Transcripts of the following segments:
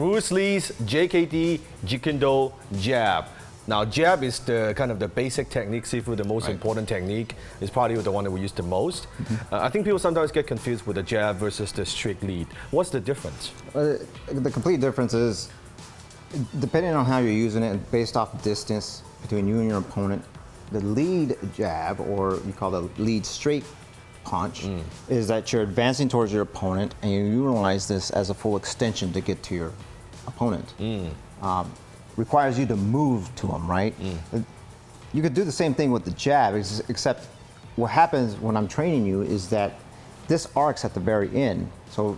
Bruce Lee's JKD Jab. Now, jab is the kind of the basic technique, Sifu, the most important technique. It's probably the one that we use the most. I think people sometimes get confused with the jab versus the straight lead. What's the difference? The complete difference is, depending on how you're using it, based off distance between you and your opponent, the lead jab, or you call the lead straight punch, is that you're advancing towards your opponent and you utilize this as a full extension to get to your opponent. Requires you to move to them, right? You could do the same thing with the jab, except what happens when I'm training you is that this arcs at the very end. So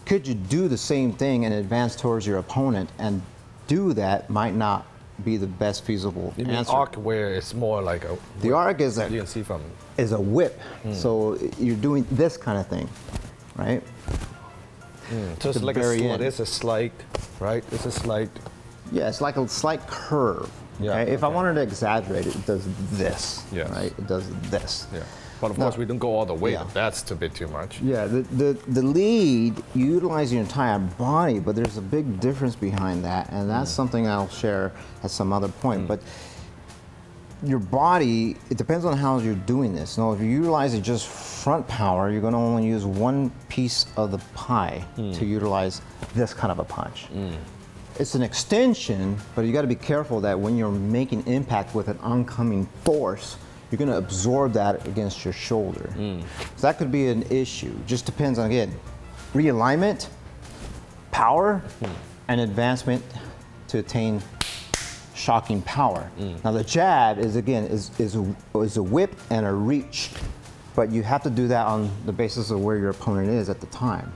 could you do the same thing and advance towards your opponent, and do that might not be the best feasible You mean answer. arc where it's more like a... The arc is you can see from... is a whip. So you're doing this kind of thing, right? So it's like it's a slight, right? It's a slight... Yeah, it's like a slight curve. Yeah, okay? If I wanted to exaggerate it, it does this, Yes. right? It does this. Yeah. But of course, we don't go all the way. Yeah. That's a bit too much. Yeah, the lead, you utilize your entire body, but there's a big difference behind that, and that's something I'll share at some other point. But your body, it depends on how you're doing this. Now, if you're utilizing just front power, you're going to only use one piece of the pie to utilize this kind of a punch. It's an extension, but you got to be careful that when you're making impact with an oncoming force, you're going to absorb that against your shoulder. So that could be an issue. Just depends on, again, realignment, power, and advancement to attain shocking power. Now the jab is, again, is a whip and a reach, but you have to do that on the basis of where your opponent is at the time.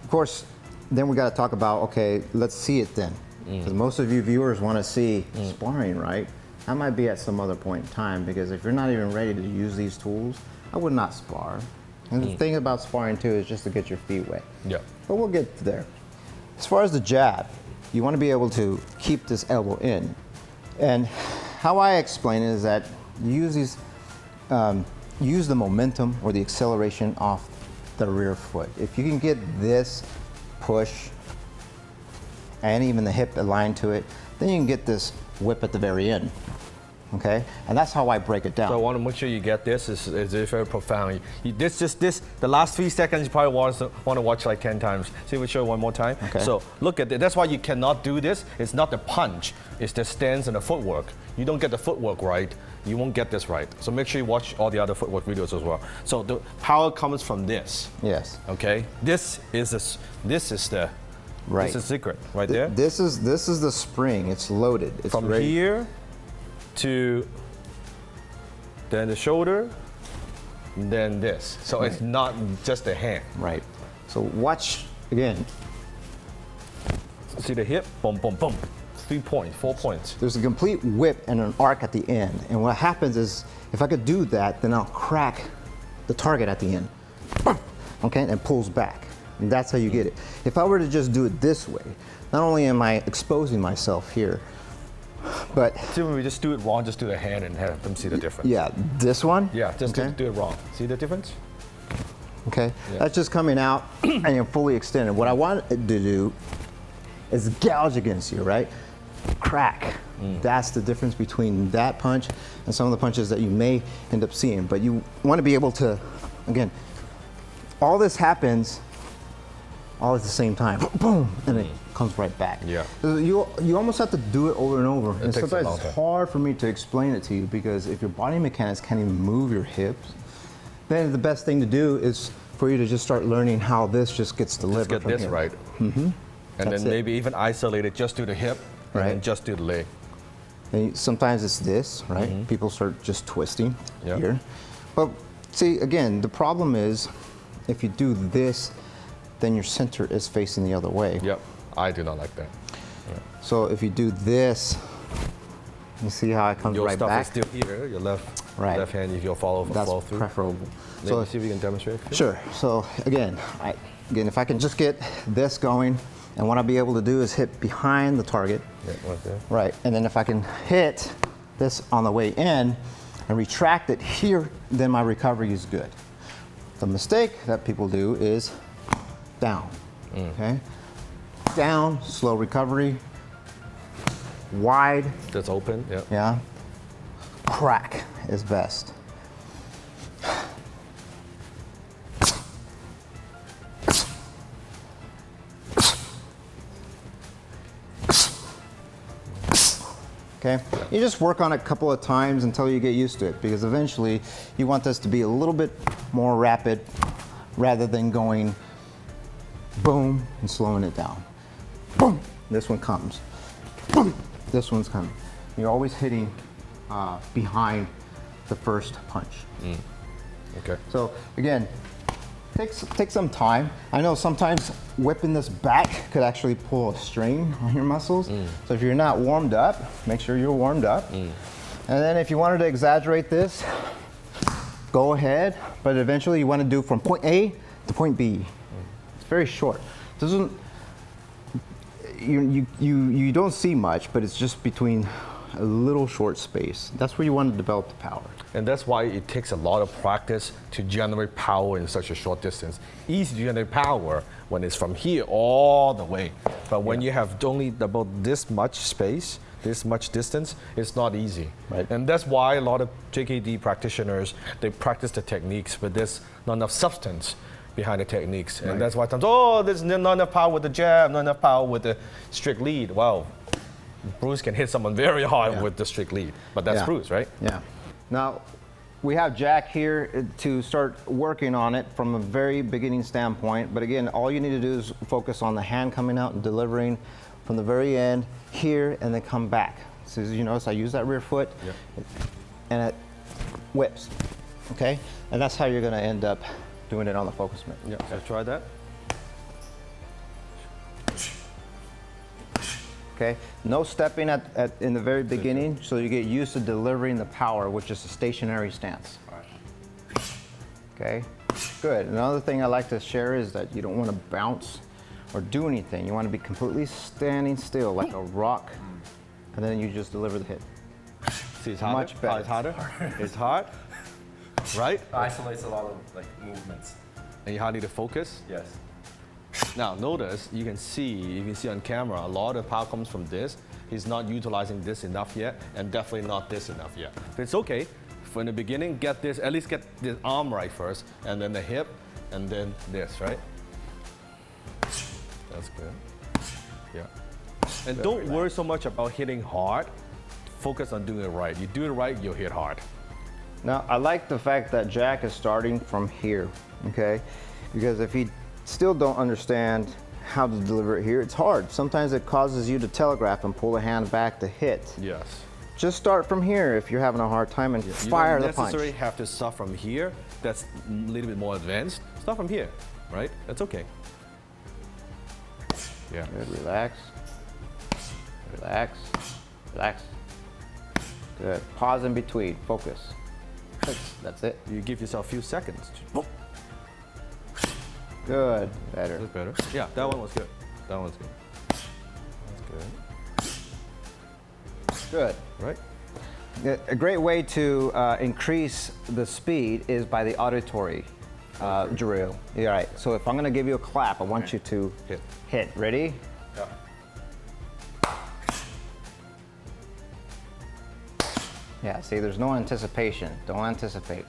Of course, then we got to talk about, okay, let's see it then. Because most of you viewers want to see sparring, right? That might be at some other point in time, because if you're not even ready to use these tools, I would not spar. And the thing about sparring too is just to get your feet wet. Yeah. But we'll get there. As far as the jab, you want to be able to keep this elbow in. And how I explain it is that you use these, use the momentum or the acceleration off the rear foot. If you can get this push and even the hip aligned to it, then you can get this whip at the very end. Okay, and that's how I break it down. So I want to make sure you get this. It's very profound. The last 3 seconds you probably want to watch like 10 times. See if we show it one more time. Okay. So look at it. That's why you cannot do this. It's not the punch. It's the stance and the footwork. You don't get the footwork right, you won't get this right. So make sure you watch all the other footwork videos as well. So the power comes from this. Yes. Okay. This is the Right. This is the secret right there. This is the spring. It's loaded. It's From ready. here to then the shoulder, then this. So it's not just the hand. Right. So watch again. See the hip? Boom, boom, boom. 3 points, 4 points. There's a complete whip and an arc at the end. And what happens is, if I could do that, then I'll crack the target at the end. Okay, and it pulls back. And that's how you get it. If I were to just do it this way, not only am I exposing myself here, but... See, when we just do it wrong, just do the hand and have them see the difference. Yeah, this one? Yeah, just okay. do it wrong. See the difference? Okay, Yeah. that's just coming out and you're fully extended. What I want it to do is gouge against you, right? Crack. That's the difference between that punch and some of the punches that you may end up seeing. But you want to be able to, again, all this happens all at the same time, boom, and it comes right back. Yeah. So you almost have to do it over and over. And takes a sometimes long it's time. hard for me to explain it to you, because if your body mechanics can't even move your hips, then the best thing to do is for you to just start learning how this just gets delivered. Just get this here. right. And That's then it. maybe even isolate it, just do the hip, and then Right. just do the leg. And sometimes it's this, right? People start just twisting Yeah. here. But see, again, the problem is if you do this, then your center is facing the other way. Yep, I do not like that. So if you do this, you see how it comes Your right stuff back? is still here, your left hand, if you'll follow That's through. preferable. Let me So see if we can demonstrate. sure. So again, if I can just get this going, and what I'll be able to do is hit behind the target. Yeah, right there. Right, and then if I can hit this on the way in and retract it here, then my recovery is good. The mistake that people do is down, okay? down, slow recovery. Wide. That's open, yeah. Yeah. Crack is best. Okay, you just work on it a couple of times until you get used to it, because eventually you want this to be a little bit more rapid rather than going boom and slowing it down. Boom, this one comes. Boom, this one's coming. You're always hitting behind the first punch. Okay. So again, take some time. I know sometimes whipping this back could actually pull a strain on your muscles. So if you're not warmed up, make sure you're warmed up. And then if you wanted to exaggerate this, go ahead. But eventually you want to do from point A to point B. It's very short. Doesn't you don't see much, but it's just between a little short space. That's where you want to develop the power. And that's why it takes a lot of practice to generate power in such a short distance. Easy to generate power when it's from here all the way. But when you have only about this much space, this much distance, it's not easy. Right. And that's why a lot of JKD practitioners, they practice the techniques, but there's not enough substance behind the techniques. And that's why sometimes, oh, there's not enough power with the jab, not enough power with the strict lead. Wow, Bruce can hit someone very hard with the strict lead, but that's Bruce, right? Yeah. Now, we have Jack here to start working on it from a very beginning standpoint. But again, all you need to do is focus on the hand coming out and delivering from the very end here and then come back. So as you notice, I use that rear foot and it whips, okay? And that's how you're gonna end up doing it on the focus mitt. Yeah, so try that. Okay, no stepping in the very beginning, so you get used to delivering the power, which is a stationary stance. Okay, good. Another thing I like to share is that you don't want to bounce or do anything. You want to be completely standing still like a rock, and then you just deliver the hit. See, it's harder. Much better. It's harder. It's hard, right? It isolates a lot of like movements. And you hardly to focus. Yes. Now notice, you can see on camera, a lot of power comes from this. He's not utilizing this enough yet, and definitely not this enough yet. But it's okay. For in the beginning, at least get the arm right first, and then the hip, and then this, right? That's good. Yeah. And don't worry so much about hitting hard. Focus on doing it right. You do it right, you'll hit hard. Now, I like the fact that Jack is starting from here, okay? Because if he still don't understand how to deliver it here, it's hard. Sometimes it causes you to telegraph and pull the hand back to hit. Yes. Just start from here if you're having a hard time and fire the punch. You don't necessarily have to start from here. That's a little bit more advanced. Start from here, right? That's okay. Yeah. Good, relax. Relax, relax. Good, pause in between, focus. That's it. You give yourself a few seconds. Good, better. That's better. Yeah, that one was good. That one's good. That's good. Good. Right? A great way to increase the speed is by the auditory drill. All right, so if I'm gonna give you a clap, I want you to hit. Ready? Yeah. Yeah, see, there's no anticipation. Don't anticipate.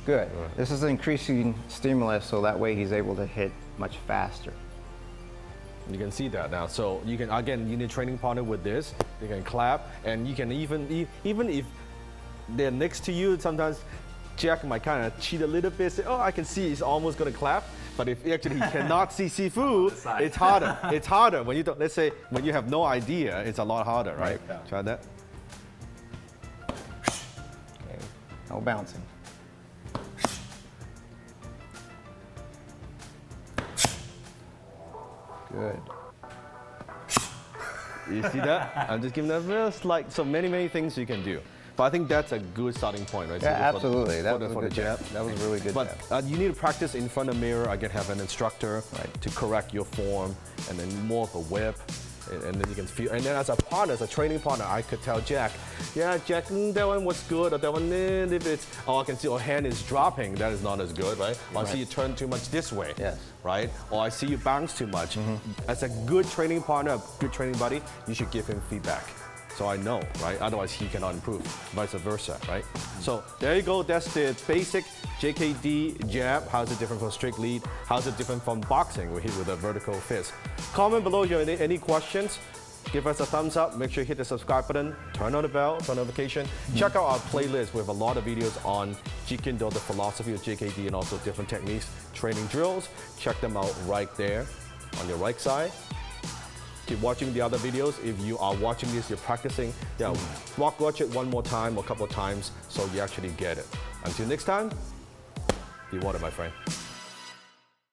Good. This is increasing stimulus, so that way he's able to hit much faster. You can see that now. So you can, again, you need a training partner with this. You can clap, and you can even if they're next to you, sometimes Jack might kind of cheat a little bit, say, oh, I can see he's almost gonna clap. But if actually he cannot see Sifu, it's harder. It's harder when you don't, let's say, when you have no idea, it's a lot harder, right? Yeah. Try that. Okay. No bouncing. Good. You see that? I'm just giving that real slight, so many things you can do. But I think that's a good starting point, right? Yeah, absolutely. For That the was a good jab. That was really good. But you need to practice in front of the mirror. Again, have an instructor to correct your form, and then more of a whip. And then you can feel, and then as a partner, as a training partner, I could tell Jack, yeah, Jack, that one was good, or that one, if it's, oh, I can see your hand is dropping, that is not as good, right? Or I see you turn too much this way, Yes. right? Or I see you bounce too much. As a good training partner, a good training buddy, you should give him feedback. So I know, right? Otherwise he cannot improve, vice versa, right? So there you go, that's the basic JKD jab. How's it different from straight lead? How's it different from boxing? We're here with a vertical fist. Comment below if you have any questions. Give us a thumbs up, make sure you hit the subscribe button, turn on the bell for notification. Check out our playlist. We have a lot of videos on Jeet Kune Do, the philosophy of JKD, and also different techniques, training drills. Check them out right there on your right side. Keep watching the other videos. If you are watching this, you're practicing, yeah, watch it one more time or a couple of times so you actually get it. Until next time, be water, my friend.